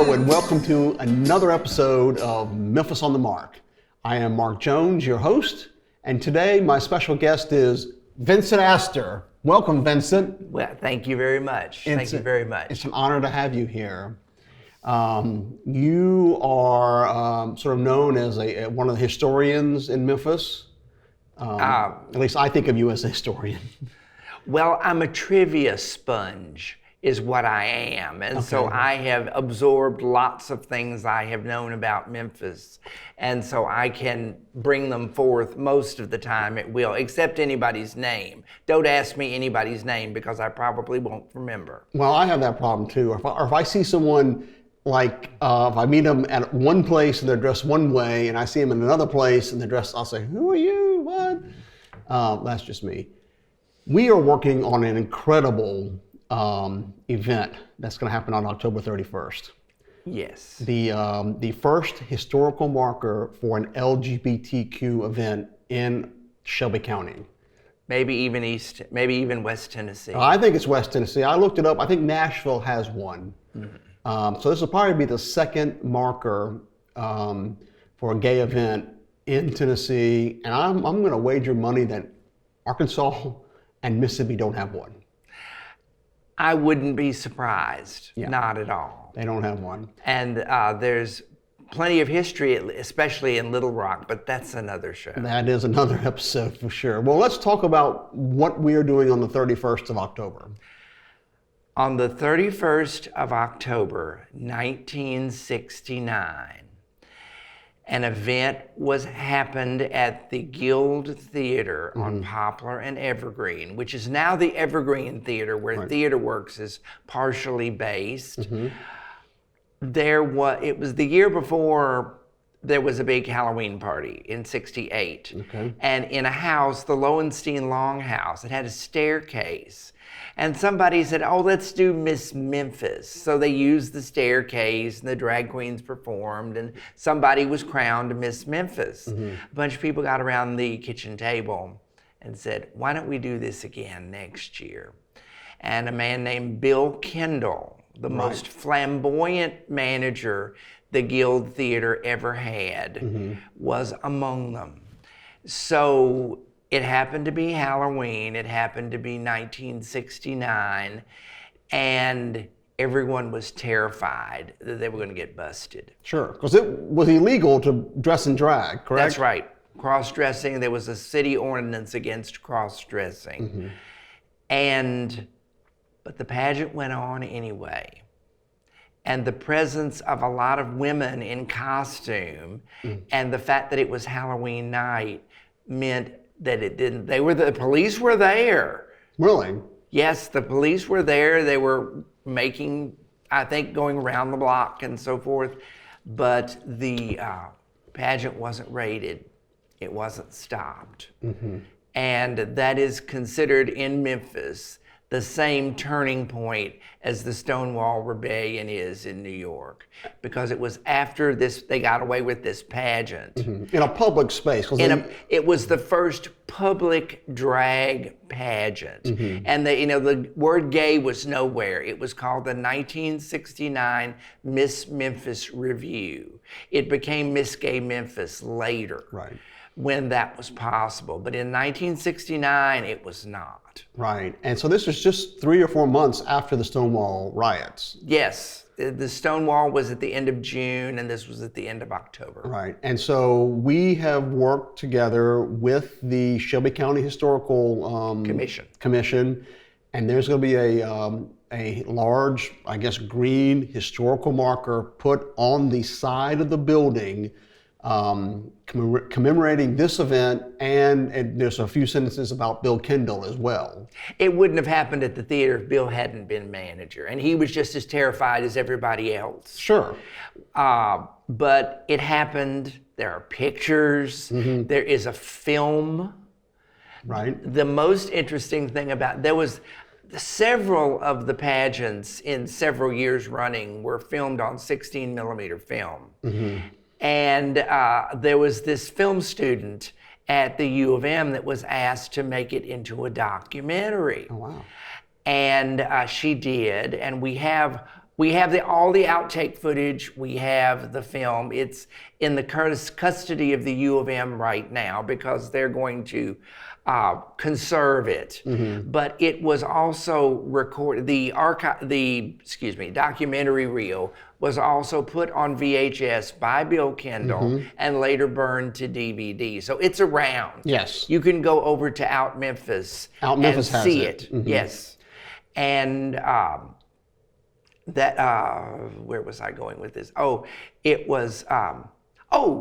Hello and welcome to another episode of Memphis on the Mark. I am Mark Jones, your host, and today my special guest is Vincent Astor. Welcome, Vincent. Well, thank you very much. Thank you very much. It's an honor to have you here. You are sort of known as one of the historians in Memphis. At least I think of you as a historian. Well, I'm a trivia sponge is what I am. And so I have absorbed lots of things I have known about Memphis. And so I can bring them forth most of the time at will, except anybody's name. Don't ask me anybody's name because I probably won't remember. Well, I have that problem too. Or if I see someone, like if I meet them at one place and they're dressed one way and I see them in another place and they're dressed, I'll say, who are you, what? That's just me. We are working on an incredible event that's going to happen on October 31st. Yes. The first historical marker for an LGBTQ event in Shelby County. Maybe even West Tennessee. I think it's West Tennessee. I looked it up. I think Nashville has one. Mm-hmm. So this will probably be the second marker for a gay event in Tennessee. And I'm going to wager money that Arkansas and Mississippi don't have one. I wouldn't be surprised, not at all. They don't have one. And there's plenty of history, especially in Little Rock, but that's another show. That is another episode for sure. Well, let's talk about what we are doing on the 31st of October. On the 31st of October, 1969, an event happened at the Guild Theater on Poplar and Evergreen, which is now the Evergreen Theater, where Theater Works is partially based. It was the year before there was a big Halloween party in '68. And in a house, the Lowenstein Long House, it had a staircase. And somebody said, oh, let's do Miss Memphis. So they used the staircase and the drag queens performed and somebody was crowned Miss Memphis. A bunch of people got around the kitchen table and said, why don't we do this again next year? And a man named Bill Kendall, the most flamboyant manager the Guild Theater ever had, was among them. So it happened to be Halloween, it happened to be 1969, and everyone was terrified that they were going to get busted. Sure, because it was illegal to dress in drag, correct? That's right. Cross-dressing, there was a city ordinance against cross-dressing. But the pageant went on anyway. And the presence of a lot of women in costume and the fact that it was Halloween night meant that it didn't. The police were there. Really? Yes, the police were there. They were going around the block and so forth. But the pageant wasn't raided. It wasn't stopped. And that is considered in Memphis the same turning point as the Stonewall Rebellion is in New York, because it was after this, they got away with this pageant. In a public space. It was the first public drag pageant. And the word gay was nowhere. It was called the 1969 Miss Memphis Review. It became Miss Gay Memphis later. When that was possible. But in 1969, it was not. Right. And so this was just 3 or 4 months after the Stonewall riots. Yes. The Stonewall was at the end of June, and this was at the end of October. Right. And so we have worked together with the Shelby County Historical Commission, and there's going to be a large, I guess, green historical marker put on the side of the building commemorating this event, and there's a few sentences about Bill Kendall as well. It wouldn't have happened at the theater if Bill hadn't been manager, and he was just as terrified as everybody else. Sure. But it happened. There are pictures. There is a film. Right. The most interesting thing there was several of the pageants in several years running were filmed on 16 millimeter film. And there was this film student at the U of M that was asked to make it into a documentary. Oh, wow. And she did, and we have We have all the outtake footage. We have the film. It's in the custody of the U of M right now because they're going to conserve it. But it was also recorded. The documentary reel was also put on VHS by Bill Kendall and later burned to DVD. So it's around. Yes. You can go over to Out Memphis and has see it. Yes. And where was I going with this? Oh, it was,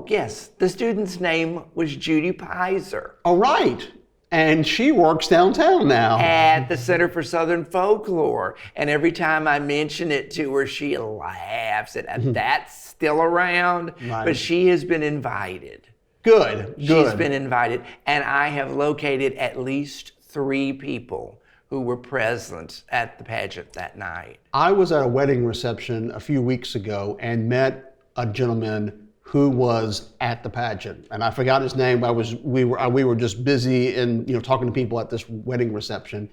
yes, the student's name was Judy Pizer. Oh, right. And she works downtown now. At the Center for Southern Folklore. And every time I mention it to her, she laughs. And that's still around, Right. but she has been invited. Good. She's been invited. And I have located at least 3 people who were present at the pageant that night. I was at a wedding reception a few weeks ago and met a gentleman who was at the pageant, and I forgot his name. We were just busy in talking to people at this wedding reception,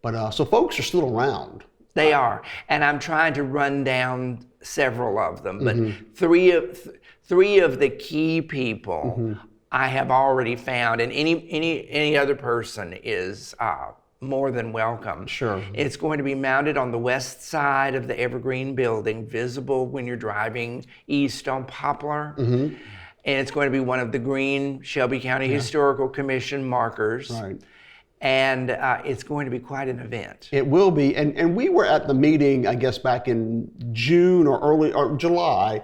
but so folks are still around. They are, and I'm trying to run down several of them, but three of the key people I have already found, and any other person is more than welcome. Sure. It's going to be mounted on the west side of the Evergreen building, visible when you're driving east on Poplar. And it's going to be one of the green Shelby County Historical Commission markers. Right. And it's going to be quite an event. It will be, and we were at the meeting, I guess, back in June or July,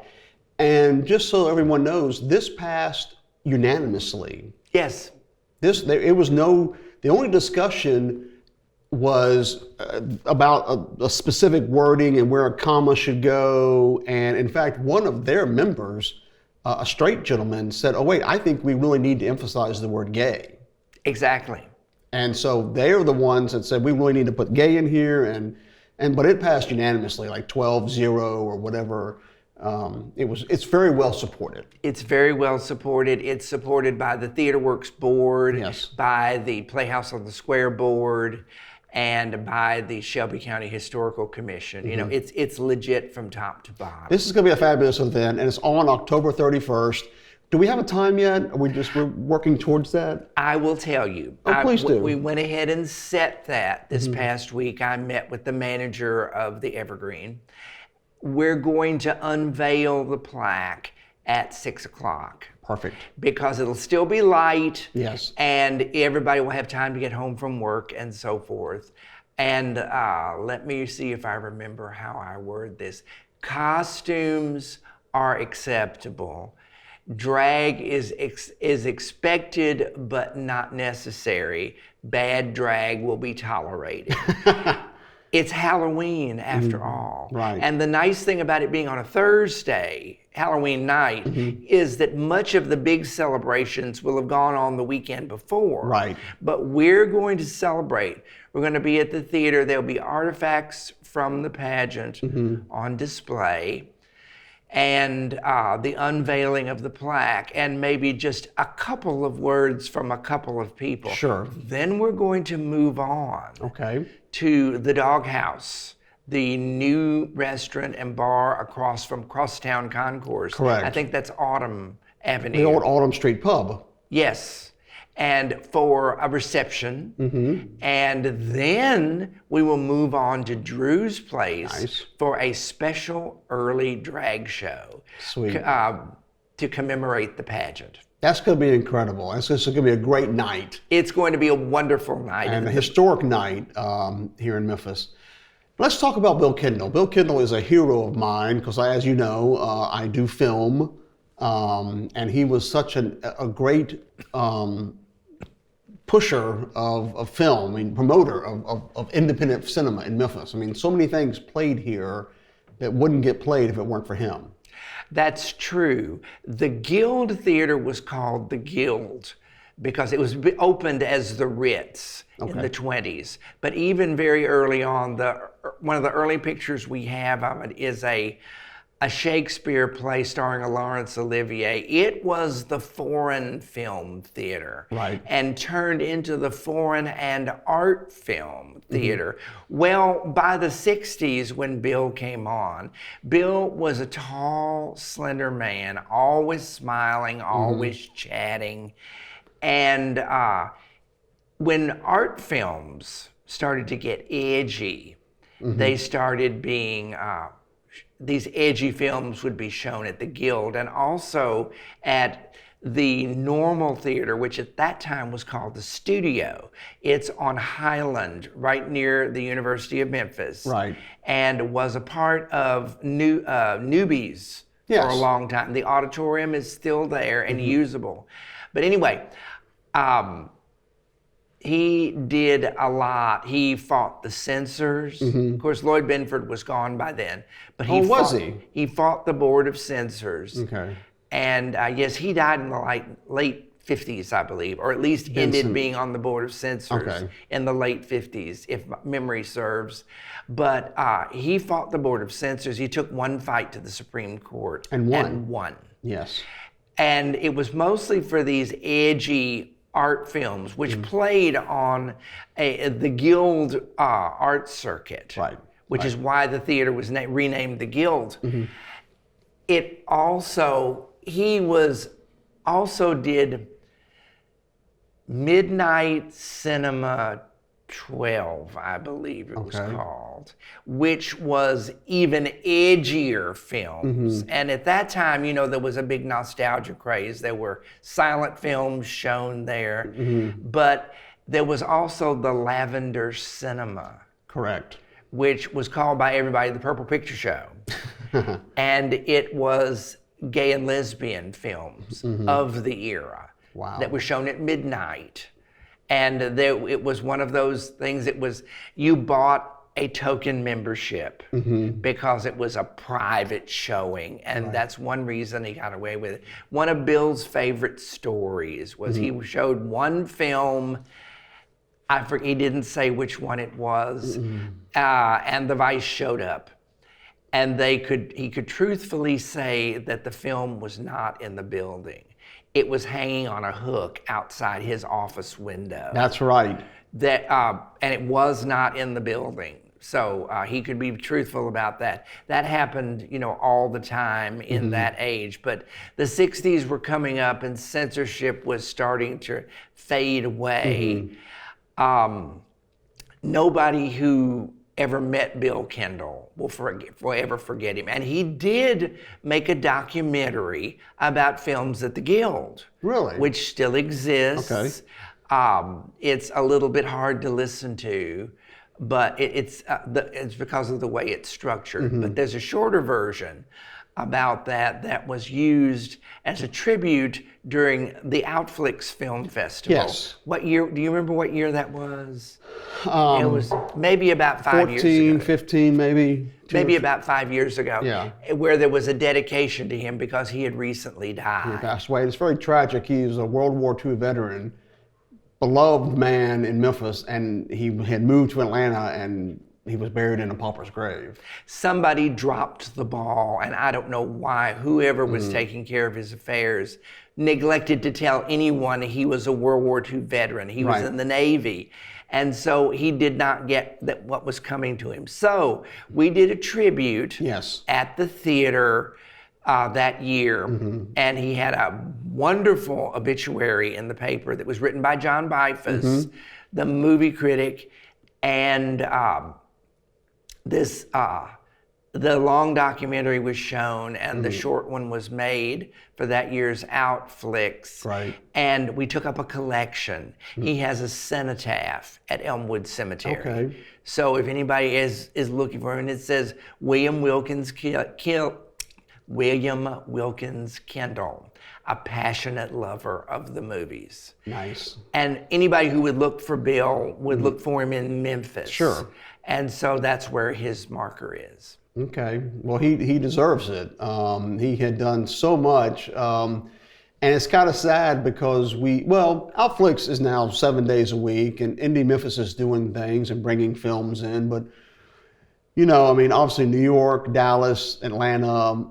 and just so everyone knows, this passed unanimously. Yes. The only discussion was about a specific wording and where a comma should go. And in fact, one of their members, a straight gentleman, said, "Oh wait, I think we really need to emphasize the word gay." Exactly. And so they're the ones that said we really need to put gay in here, but it passed unanimously, like 12-0 or whatever. It's very well supported. It's very well supported. It's supported by the Theater Works board, Yes. by the Playhouse on the Square board, and by the Shelby County Historical Commission. It's legit from top to bottom. This is going to be a fabulous event, and it's on October 31st. Do we have a time yet? We're working towards that? I will tell you. Oh, please do. We went ahead and set that this past week. I met with the manager of the Evergreen. We're going to unveil the plaque at 6 o'clock. Perfect. Because it'll still be light. Yes. And everybody will have time to get home from work and so forth. And let me see if I remember how I word this. Costumes are acceptable. Drag is expected but not necessary. Bad drag will be tolerated. It's Halloween after all. Right. And the nice thing about it being on a Thursday, Halloween night, is that much of the big celebrations will have gone on the weekend before. Right. But we're going to celebrate. We're going to be at the theater. There'll be artifacts from the pageant on display, and the unveiling of the plaque, and maybe just a couple of words from a couple of people. Sure. Then we're going to move on to the Doghouse, the new restaurant and bar across from Crosstown Concourse. Correct. I think that's Autumn Avenue. The old Autumn Street Pub. Yes. And for a reception. And then we will move on to Drew's Place for a special early drag show. Sweet. To commemorate the pageant. That's going to be incredible. It's going to be a great night. It's going to be a wonderful night. And a historic night here in Memphis. Let's talk about Bill Kendall. Bill Kendall is a hero of mine because, as you know, I do film. And he was such a great pusher of film, promoter of independent cinema in Memphis. So many things played here that wouldn't get played if it weren't for him. That's true. The Guild Theater was called the Guild because it was opened as the Ritz in the 20s. But even very early on, one of the early pictures we have of it is a a Shakespeare play starring Laurence Olivier. It was the foreign film theater, right, and turned into the foreign and art film theater. Well, by the 60s, when Bill came on, Bill was a tall, slender man, always smiling, always chatting. And when art films started to get edgy, they started being these edgy films would be shown at the Guild and also at the Normal Theater, which at that time was called the Studio. It's on Highland, right near the University of Memphis. Right. And was a part of Newbies for a long time. The auditorium is still there and usable. But anyway, he did a lot. He fought the censors. Of course, Lloyd Benford was gone by then. But he fought the Board of Censors. Okay. And yes, he died in the late 50s, I believe, or at least ended being on the Board of Censors in the late 50s, if memory serves. But he fought the Board of Censors. He took one fight to the Supreme Court. And won. And won. Yes. And it was mostly for these edgy art films, which played on the Guild art circuit, which is why the theater was renamed the Guild. It also, he also did Midnight Cinema 12, I believe it was called, which was even edgier films. And at that time, you know, there was a big nostalgia craze. There were silent films shown there, but there was also the Lavender Cinema. Correct. Which was called by everybody the Purple Picture Show. And it was gay and lesbian films of the era that were shown at midnight. And it was one of those things, it was, you bought a token membership because it was a private showing. And that's one reason he got away with it. One of Bill's favorite stories was he showed one film, he didn't say which one it was, and the Vice showed up. And he could truthfully say that the film was not in the building. It was hanging on a hook outside his office window. That's right. And it was not in the building. So he could be truthful about that. That happened, you know, all the time in that age. But the 60s were coming up and censorship was starting to fade away. Nobody who ever met Bill Kendall will ever forget him. And he did make a documentary about films at the Guild. Really? Which still exists. Okay. It's a little bit hard to listen to, but it's because of the way it's structured. But there's a shorter version about that was used as a tribute during the Outflix Film Festival. Yes. What year, do you remember what year that was? It was maybe about 5 years ago. 14, 15 maybe. Maybe about 5 years ago. Yeah. Where there was a dedication to him because he had recently died. He passed away. It's very tragic. He was a World War II veteran, beloved man in Memphis, and he had moved to Atlanta and he was buried in a pauper's grave. Somebody dropped the ball, and I don't know why. Whoever was taking care of his affairs neglected to tell anyone he was a World War II veteran. He was in the Navy. And so he did not get what was coming to him. So we did a tribute at the theater that year, and he had a wonderful obituary in the paper that was written by John Bifus, the movie critic, and the long documentary was shown and the short one was made for that year's Outflix. Right. And we took up a collection. He has a cenotaph at Elmwood Cemetery. Okay. So if anybody is looking for him, it says William Wilkins Kendall, a passionate lover of the movies. Nice. And anybody who would look for Bill would look for him in Memphis. Sure. And so that's where his marker is. Okay. Well, he deserves it. He had done so much. And it's kind of sad because Outflix is now 7 days a week, and Indie Memphis is doing things and bringing films in, but You know, I mean, obviously New York, Dallas, Atlanta,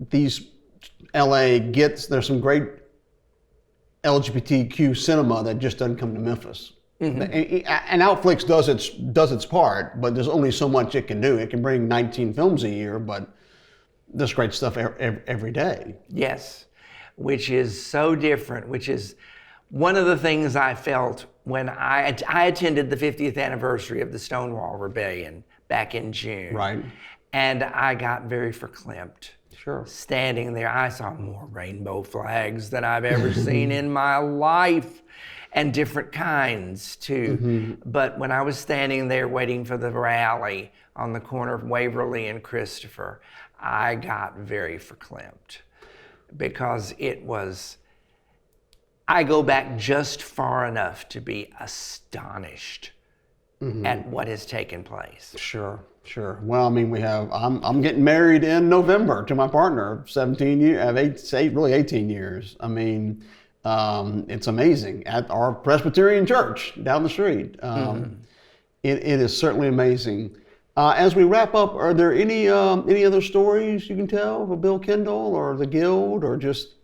these LA there's some great LGBTQ cinema that just doesn't come to Memphis. And Outflix does its part, but there's only so much it can do. It can bring 19 films a year, but there's great stuff every day. Yes, which is so different, which is one of the things I felt when I attended the 50th anniversary of the Stonewall Rebellion back in June. Right. And I got very verklempt. Sure. Standing there, I saw more rainbow flags than I've ever seen in my life, and different kinds too. But when I was standing there waiting for the rally on the corner of Waverly and Christopher, I got very verklempt because I go back just far enough to be astonished at what has taken place. Sure. Well, I mean, I'm getting married in November to my partner, 17 years, really 18 years. I mean, it's amazing at our Presbyterian church down the street. It is certainly amazing. As we wrap up, are there any other stories you can tell of Bill Kendall or the Guild, or just?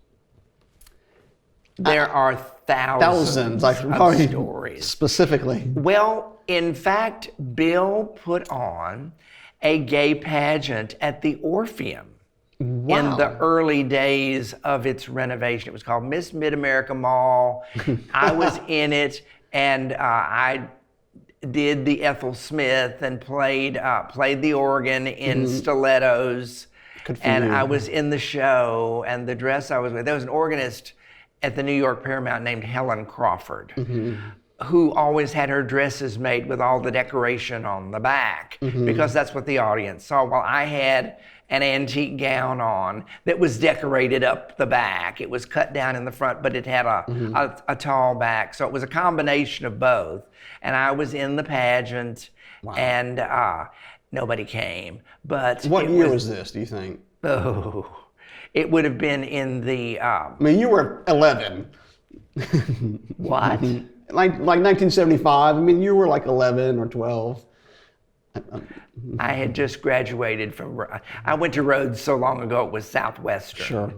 There are thousands of stories. Specifically. Well, in fact, Bill put on a gay pageant at the Orpheum in the early days of its renovation. It was called Miss Mid-America Mall. I was in it, and I did the Ethel Smith and played the organ in stilettos. And I was in the show, and the dress I was with, there was an organist at the New York Paramount named Helen Crawford, who always had her dresses made with all the decoration on the back, because that's what the audience saw. Well, I had an antique gown on that was decorated up the back. It was cut down in the front, but it had a tall back. So it was a combination of both. And I was in the pageant, and nobody came. But what year was this, do you think? Oh, it would have been in the... I mean, you were 11. What? Like 1975. I mean, you were like 11 or 12. I had just graduated from... I went to Rhodes so long ago, it was Southwestern. Sure.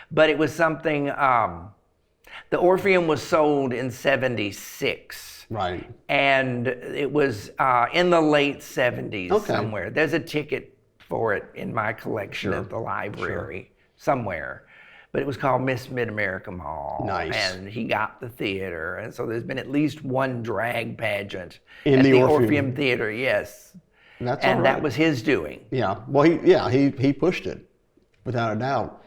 But it was something... the Orpheum was sold in 76. Right. And it was in the late 70s somewhere. There's a ticket for it in my collection at the library somewhere. But it was called Miss Mid-America Mall. Nice. And he got the theater. And so there's been at least one drag pageant in at the Orpheum. Orpheum Theater, yes. That's and all right. that was his doing. Yeah. Well, he pushed it, without a doubt.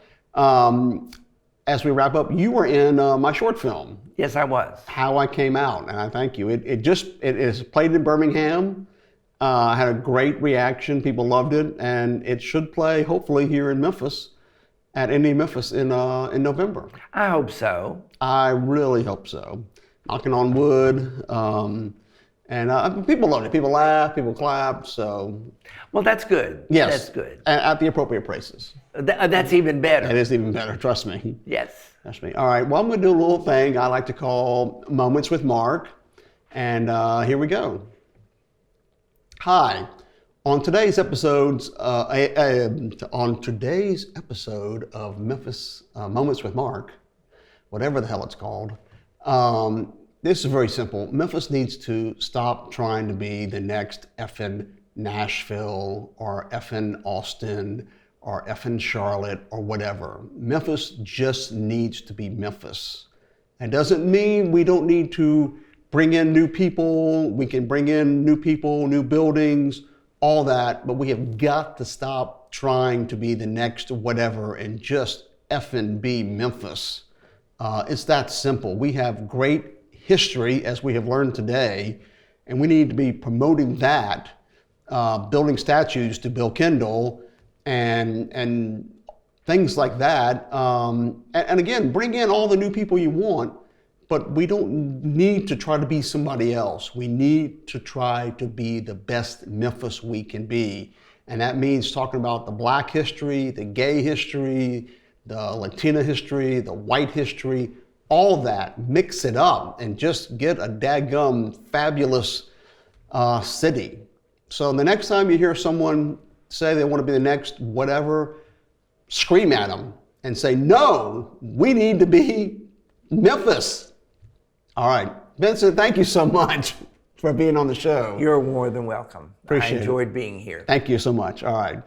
As we wrap up, you were in my short film. Yes, I was. How I Came Out, and I thank you. It is played in Birmingham. Had a great reaction. People loved it, and it should play hopefully here in Memphis, at Indie Memphis in November. I hope so. I really hope so. Knocking on wood. And people loved it. People laughed, people clapped. So. Well, that's good. Yes. That's good. At the appropriate places. That's even better. It is even better. Trust me. Yes. Trust me. All right. Well, I'm going to do a little thing I like to call Moments with Mark. And here we go. Hi. On today's episode of Memphis Moments with Mark, whatever the hell it's called, this is very simple. Memphis needs to stop trying to be the next effing Nashville or effing Austin or effing Charlotte or whatever. Memphis just needs to be Memphis. It doesn't mean we don't need to bring in new people. We can bring in new people, new buildings, all that, but we have got to stop trying to be the next whatever and just effing be Memphis. It's that simple. We have great history, as we have learned today, and we need to be promoting that, building statues to Bill Kendall and things like that. And again, bring in all the new people you want, but we don't need to try to be somebody else. We need to try to be the best Memphis we can be. And that means talking about the Black history, the gay history, the Latina history, the white history, all that, mix it up and just get a dadgum fabulous city. So the next time you hear someone say they want to be the next whatever, scream at them and say, no, we need to be Memphis. All right. Vincent, thank you so much for being on the show. You're more than welcome. Appreciate it. I enjoyed being here. Thank you so much. All right.